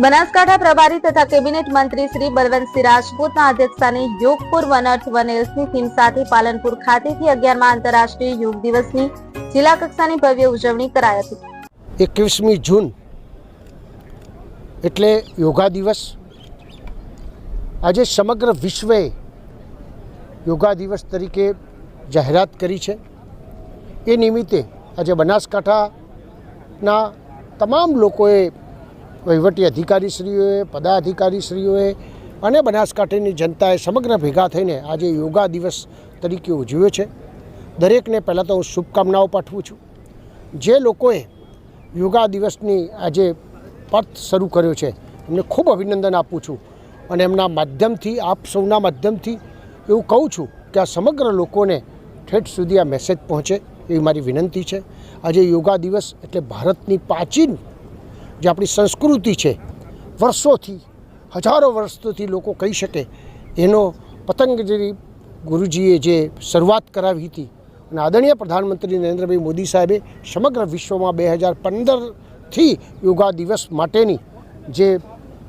બનાસકાંઠા પ્રભારી તથા કેબિનેટ મંત્રી શ્રી બલવંતસિંહ રાજપૂતના અધ્યક્ષસ્થાને યોગપુર વન અર્થ વન હિલ્સની થીમ સાથે પાલનપુર ખાતેથી 11મા આંતરરાષ્ટ્રીય યોગ દિવસની જિલ્લા કક્ષાની ભવ્ય ઉજવણી કરાઈ હતી। 21મી જૂન એટલે યોગા દિવસ। આજે સમગ્ર વિશ્વે યોગા દિવસ તરીકે જાહેરાત કરી છે। એ નિમિત્તે આજે બનાસકાંઠાના તમામ લોકોએ, વહીવટી અધિકારીશ્રીઓએ, પદાધિકારીશ્રીઓએ અને બનાસકાંઠાની જનતાએ સમગ્ર ભેગા થઈને આજે યોગા દિવસ તરીકે ઉજવ્યો છે। દરેકને પહેલાં તો હું શુભકામનાઓ પાઠવું છું। જે લોકોએ યોગા દિવસની આજે પર્થ શરૂ કર્યો છે એમને ખૂબ અભિનંદન આપું છું અને એમના માધ્યમથી, આપ સૌના માધ્યમથી એવું કહું છું કે આ સમગ્ર લોકોને ઠેઠ સુધી આ મેસેજ પહોંચે એવી મારી વિનંતી છે। આજે યોગા દિવસ એટલે ભારતની પ્રાચીન જે આપણી સંસ્કૃતિ છે, વર્ષોથી, હજારો વર્ષોથી લોકો કહી શકે એનો પતંજલિ ગુરુજીએ જે શરૂઆત કરાવી હતી અને આદરણીય પ્રધાનમંત્રી નરેન્દ્રભાઈ મોદી સાહેબે સમગ્ર વિશ્વમાં 2015થી યોગા દિવસ માટેની જે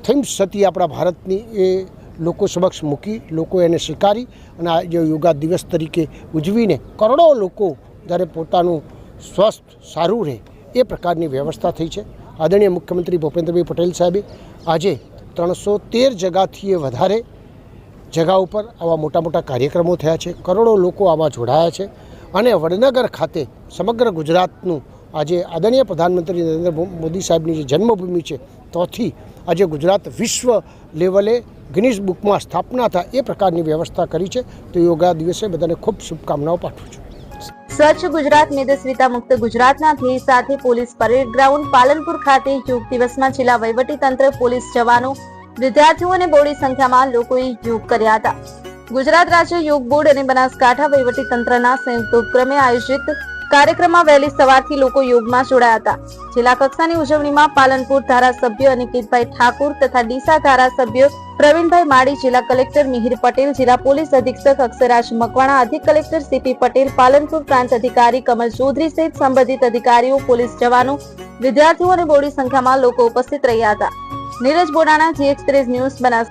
થીમ્સ હતી આપણા ભારતની, એ લોકો સમક્ષ મૂકી, લોકો એને સ્વીકારી અને આજે યોગા દિવસ તરીકે ઉજવીને કરોડો લોકો જ્યારે પોતાનું સ્વસ્થ સારું રહે એ પ્રકારની વ્યવસ્થા થઈ છે। આદરણીય મુખ્યમંત્રી ભૂપેન્દ્રભાઈ પટેલ સાહેબે આજે 313 જગાથી વધારે જગા ઉપર આવા મોટા મોટા કાર્યક્રમો થયા છે। કરોડો લોકો આમાં જોડાયા છે અને વડનગર ખાતે સમગ્ર ગુજરાતનું આજે આદરણીય પ્રધાનમંત્રી નરેન્દ્ર મોદી સાહેબની જે જન્મભૂમિ છે ત્યાંથી આજે ગુજરાત વિશ્વ લેવલે ગિનિસ બુકમાં સ્થાપના થાય એ પ્રકારની વ્યવસ્થા કરી છે। તો યોગા દિવસે બધાને ખૂબ શુભકામનાઓ પાઠવું છું। સ્વચ્છ ગુજરાત મેદસ્વીતા મુક્ત ગુજરાતના ધ્યેય સાથે પોલીસ પરેડ ગ્રાઉન્ડ પાલનપુર ખાતે યોગ દિવસમાં જિલ્લા વહીવટી તંત્ર, પોલીસ જવાનો, વિદ્યાર્થીઓ અને બહોળી સંખ્યામાં લોકોએ યોગ કર્યા હતા। ગુજરાત રાજ્ય યોગ બોર્ડ અને બનાસકાંઠા વહીવટી તંત્રના સંયુક્ત ઉપક્રમે આયોજિત કાર્યક્રમમાં વહેલી સવારથી લોકો યોગમાં જોડાયા હતા। જિલ્લા કક્ષાની ઉજવણીમાં પાલનપુર ધારાસભ્ય અનિકેતભાઈ ઠાકુર તથા ડીસા ધારાસભ્ય પ્રવીણભાઈ માળી, જિલ્લા કલેક્ટર મિહિર પટેલ, જિલ્લા પોલીસ અધિક્ષક અક્ષરાજ મકવાણા, અધિક કલેક્ટર સીપી પટેલ, પાલનપુર પ્રાંત અધિકારી કમલ ચૌધરી સહિત સંબંધિત અધિકારીઓ, પોલીસ જવાનો, વિદ્યાર્થીઓ અને બહોળી સંખ્યામાં લોકો ઉપસ્થિત રહ્યા હતા। नीरज बोडाना, जी एक्सप्रेस न्यूज बनास।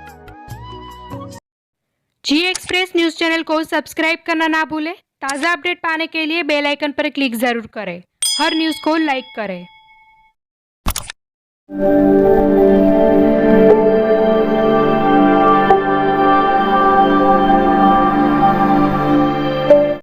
जी एक्सप्रेस न्यूज चैनल को सब्सक्राइब करना ना भूलें। ताज़ा अपडेट पाने के लिए बेल आइकन पर क्लिक जरूर करें। हर न्यूज़ को लाइक करें।